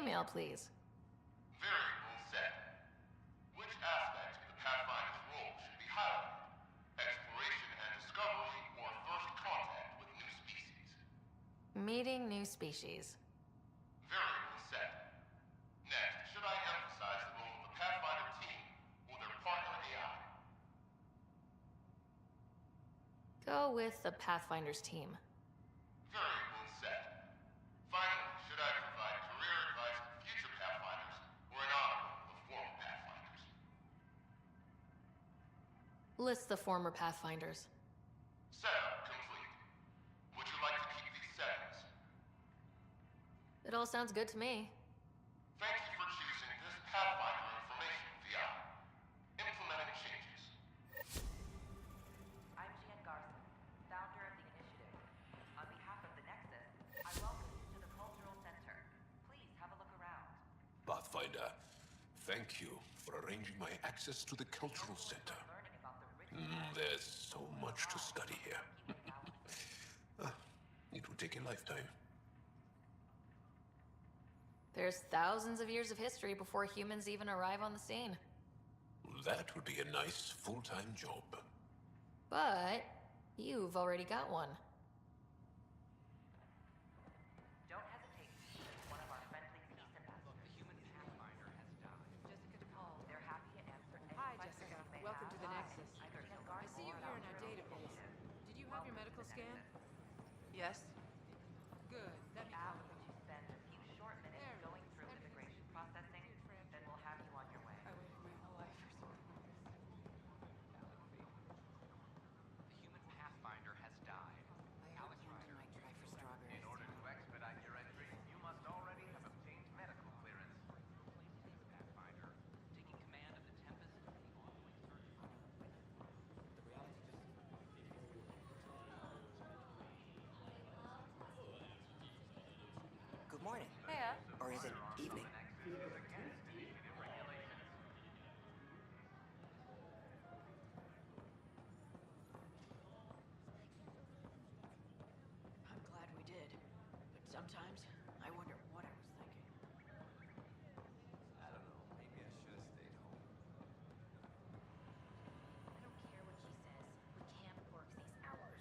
email, please. Variable set. Which aspect of the Pathfinder's role should be highlighted? Exploration and discovery, or first contact with new species? Meeting new species. Variable set. Next, should I emphasize the role of the Pathfinder team or their partner AI? Go with the Pathfinders team. Variable set. Finally, should I provide career advice for future Pathfinders or an honor of former Pathfinders? List the former Pathfinders. Setup complete. Would you like to keep these settings? It all sounds good to me. Thank you for choosing this Pathfinder information VI. Implementing changes. I'm Jan Garson, founder of the Initiative. On behalf of the Nexus, I welcome you to the Cultural Center. Please have a look around. Pathfinder, thank you for arranging my access to the Cultural Center. Learning about the rich There's so much to study here. It would take a lifetime. There's thousands of years of history before humans even arrive on the scene. That would be a nice full-time job. But you've already got one. Don't hesitate to use one of our friendly peace ambassadors. The human Pathfinder has died. Jessica DePaul. They're happy to answer any Hi, questions Jessica. you may Welcome have. to the Nexus. Either Jan I Garson see you or here in our Dr. database. Did you have your medical scan? Yes. Good. Let me After call you spend a few short minutes There. going through Everything's immigration processing, good for then we'll have you on your way. I waited my whole life for something like this. The human Pathfinder has died. Alex Ryder. might try for strawberries. In order to expedite your entry, you must already have obtained medical clearance. Pathfinder, taking command of the Tempest and the ongoing search for Good morning. Hey, Or is it evening? against initiative regulations. I'm glad we did. But sometimes I wonder what I was thinking. I don't know, maybe I should have stayed home. I don't care what she says. We can't work these hours.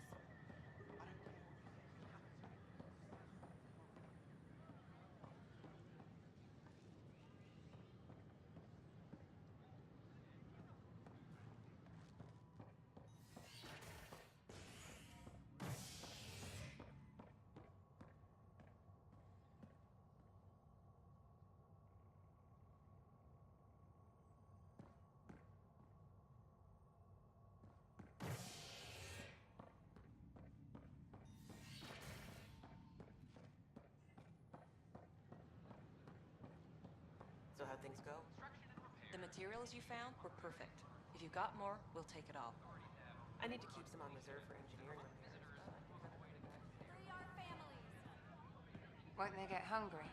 So how'd things go? The materials you found were perfect. If you got more, we'll take it all. I need to keep some on reserve for engineering. Free our families! Won't they get hungry?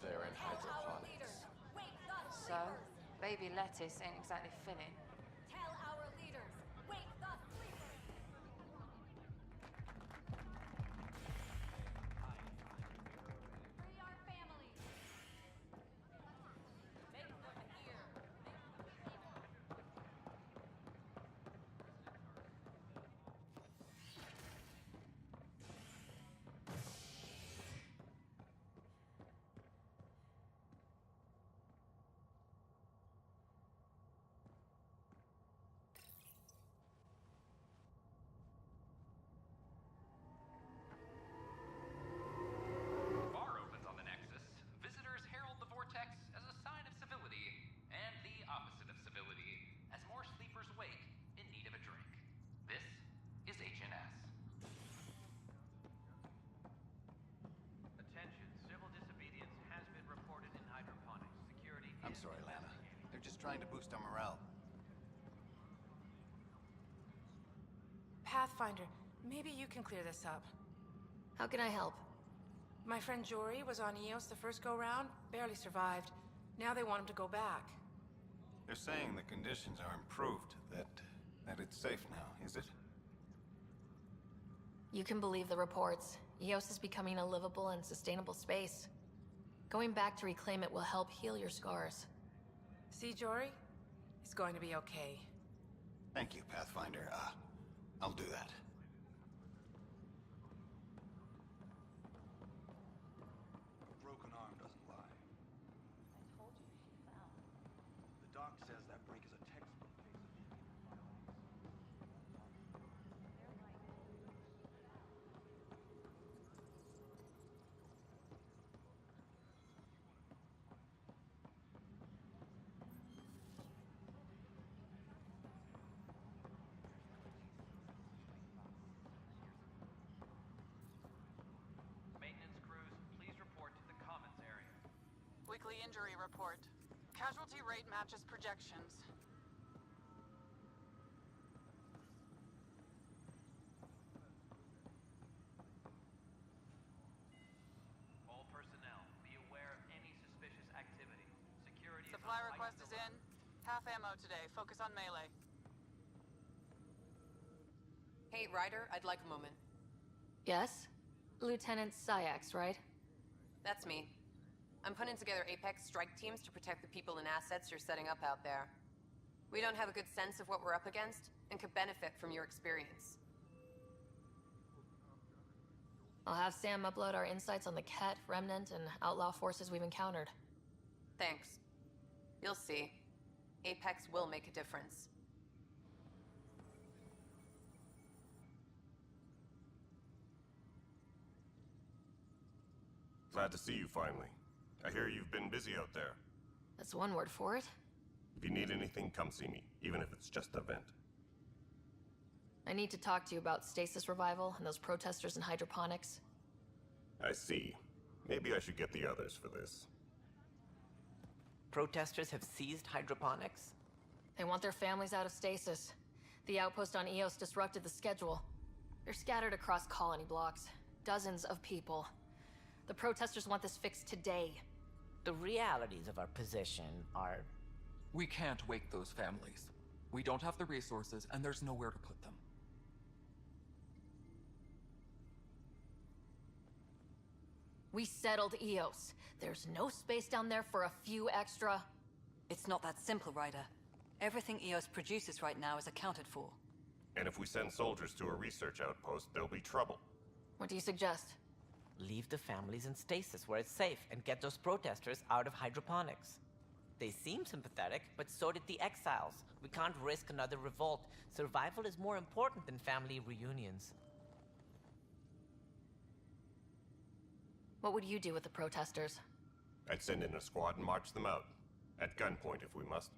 They're in Tell our hydroponics. leaders! Wake the So, sleepers! baby lettuce ain't exactly filling. Tell our leaders! Wake the sleepers! Free our families! Make them hear! Bar opens on the Nexus. Visitors herald the vortex as a sign of civility, and the opposite of civility, as more sleepers wake in need of a drink. This is HNS. Attention, civil disobedience has been reported in hydroponics. Security I'm sorry, Lana. They're just trying to boost our morale. Pathfinder, maybe you can clear this up. How can I help? My friend Jory was on Eos the first go-round, barely survived. Now they want him to go back. They're saying the conditions are improved, that it's safe now, is it? You can believe the reports. Eos is becoming a livable and sustainable space. Going back to reclaim it will help heal your scars. See, Jory? It's going to be okay. Thank you, Pathfinder. I'll do that. A broken arm doesn't lie. I told you she fell. The doc says that break is a textbook case of being Maintenance crews, please report to the commons area. Weekly injury report. Casualty rate matches projections. All personnel, be aware of any suspicious activity. Security Supply is on request is in. Half ammo today. Focus on melee. Hey, Ryder, I'd like a moment. Yes? Lieutenant Syax, right? That's me. I'm putting together Apex strike teams to protect the people and assets you're setting up out there. We don't have a good sense of what we're up against, and could benefit from your experience. I'll have Sam upload our insights on the Ket, Remnant, and outlaw forces we've encountered. Thanks. You'll see. Apex will make a difference. Glad to see you finally. I hear you've been busy out there. That's one word for it. If you need anything, come see me, even if it's just a vent. I need to talk to you about stasis revival and those protesters in hydroponics. I see. Maybe I should get the others for this. Protesters have seized hydroponics? They want their families out of stasis. The outpost on Eos disrupted the schedule. They're scattered across colony blocks. Dozens of people. The protesters want this fixed today. The realities of our position are... We can't wake those families. We don't have the resources, and there's nowhere to put them. We settled Eos. There's no space down there for a few extra... It's not that simple, Ryder. Everything Eos produces right now is accounted for. And if we send soldiers to a research outpost, there'll be trouble. What do you suggest? Leave the families in stasis where it's safe and get those protesters out of hydroponics. They seem sympathetic, but so did the exiles. We can't risk another revolt. Survival is more important than family reunions. What would you do with the protesters? I'd send in a squad and march them out. At gunpoint if we must.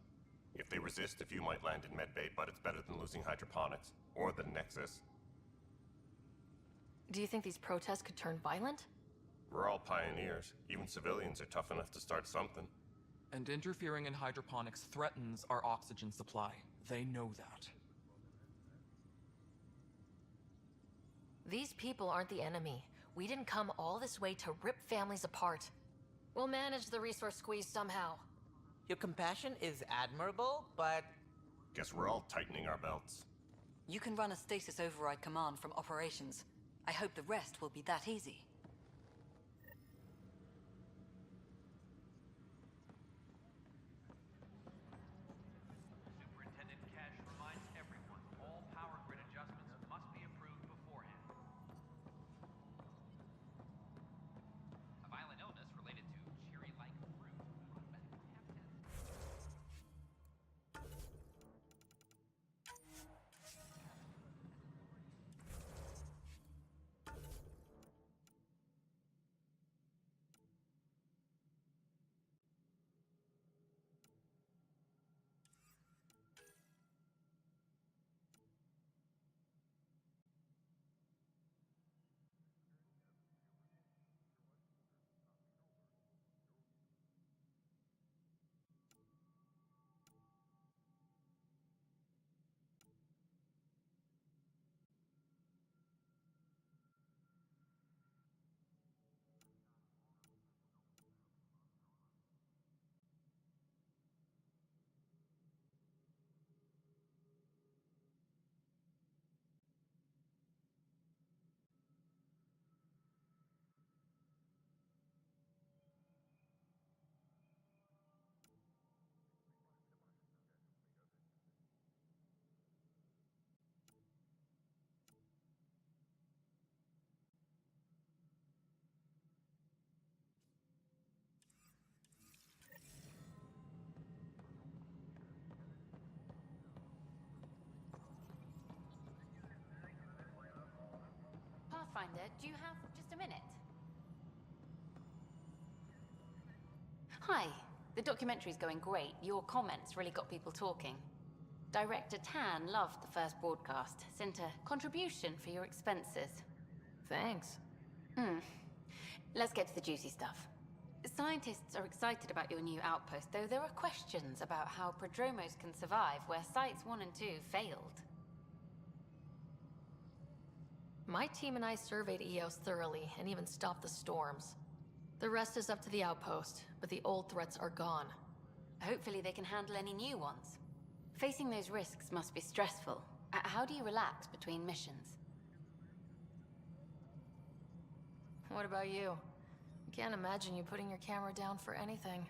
If they resist, a few might land in medbay, but it's better than losing hydroponics. Or the Nexus. Do you think these protests could turn violent? We're all pioneers. Even civilians are tough enough to start something. And interfering in hydroponics threatens our oxygen supply. They know that. These people aren't the enemy. We didn't come all this way to rip families apart. We'll manage the resource squeeze somehow. Your compassion is admirable, but... Guess we're all tightening our belts. You can run a stasis override command from operations. I hope the rest will be that easy. Superintendent Cash reminds everyone all power grid adjustments must be approved beforehand. A violent illness related to cherry-like fruit. Pathfinder, do you have just a minute? Hi. The documentary's going great. Your comments really got people talking. Director Tan loved the first broadcast. Sent a contribution for your expenses. Thanks. Let's get to the juicy stuff. Scientists are excited about your new outpost, though there are questions about how prodromos can survive where Sites 1 and 2 failed. My team and I surveyed EOS thoroughly and even stopped the storms. The rest is up to the outpost, but the old threats are gone. Hopefully they can handle any new ones. Facing those risks must be stressful. How do you relax between missions? What about you? I can't imagine you putting your camera down for anything.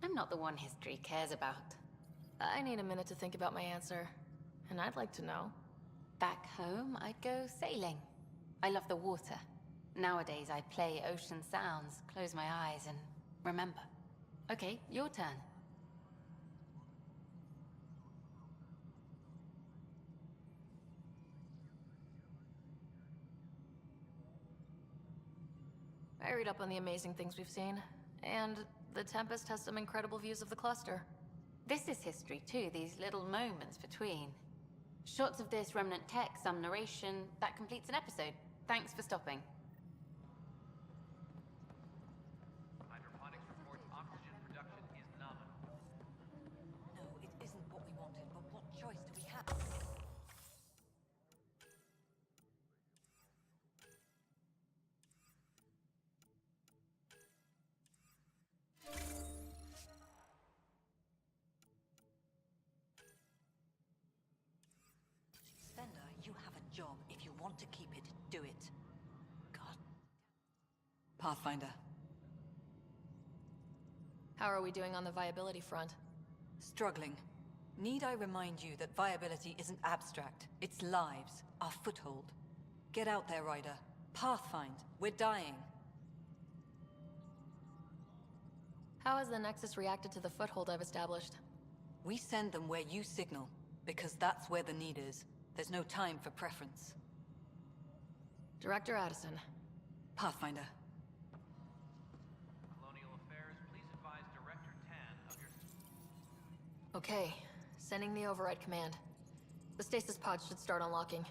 I'm not the one history cares about. I need a minute to think about my answer, and I'd like to know. Back home, I'd go sailing. I love the water. Nowadays, I play ocean sounds, close my eyes, and remember. Okay, your turn. I read up on the amazing things we've seen, and the Tempest has some incredible views of the cluster. This is history too, these little moments between. Shots of this remnant tech, some narration, that completes an episode. Thanks for stopping. Hydroponics reports oxygen production is nominal. No, it isn't what we wanted, but what choice do we have? Spender, you have a job. If you want to keep it, do it. God. Pathfinder. How are we doing on the viability front? Struggling. Need I remind you that viability isn't abstract? It's lives, our foothold. Get out there, Ryder. Pathfind. We're dying. How has the Nexus reacted to the foothold I've established? We send them where you signal, because that's where the need is. There's no time for preference. Director Addison. Pathfinder. Colonial Affairs, please advise Director Tan of your... Okay, sending the override command. The stasis pod should start unlocking.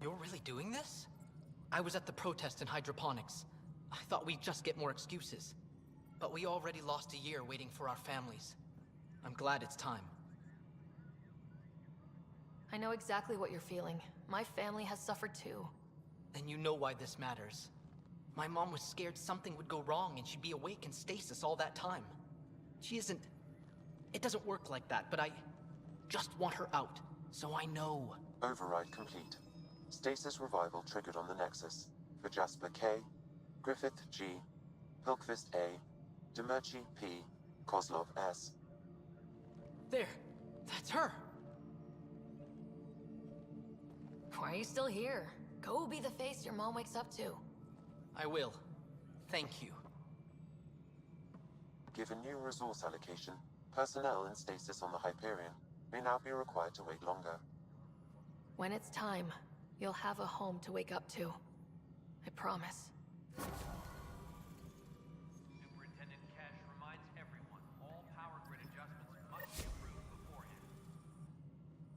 You're really doing this? I was at the protest in hydroponics. I thought we'd just get more excuses. But we already lost a year waiting for our families. I'm glad it's time. I know exactly what you're feeling. My family has suffered too. Then you know why this matters. My mom was scared something would go wrong and she'd be awake in stasis all that time. She isn't... It doesn't work like that, but I just want her out, so I know. Override complete. Stasis revival triggered on the Nexus. For Jasper K, Griffith G, Pilkvist A, Demerchi P, Kozlov S. There! That's her! Why are you still here? Go be the face your mom wakes up to. I will. Thank you. Given new resource allocation, personnel in stasis on the Hyperion may now be required to wait longer. When it's time, you'll have a home to wake up to. I promise. Superintendent Cash reminds everyone, all power grid adjustments must be approved beforehand.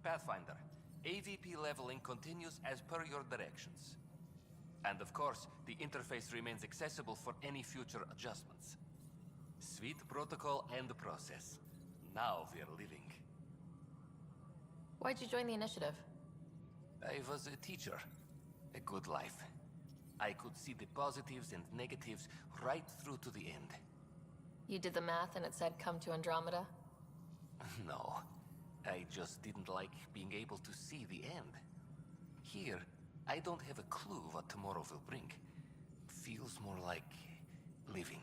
Pathfinder, AVP leveling continues as per your directions. And of course, the interface remains accessible for any future adjustments. Sweet protocol and process. Now we're living. Why'd you join the Initiative? I was a teacher. A good life. I could see the positives and negatives right through to the end. You did the math and it said come to Andromeda? No. I just didn't like being able to see the end. Here, I don't have a clue what tomorrow will bring. Feels more like living.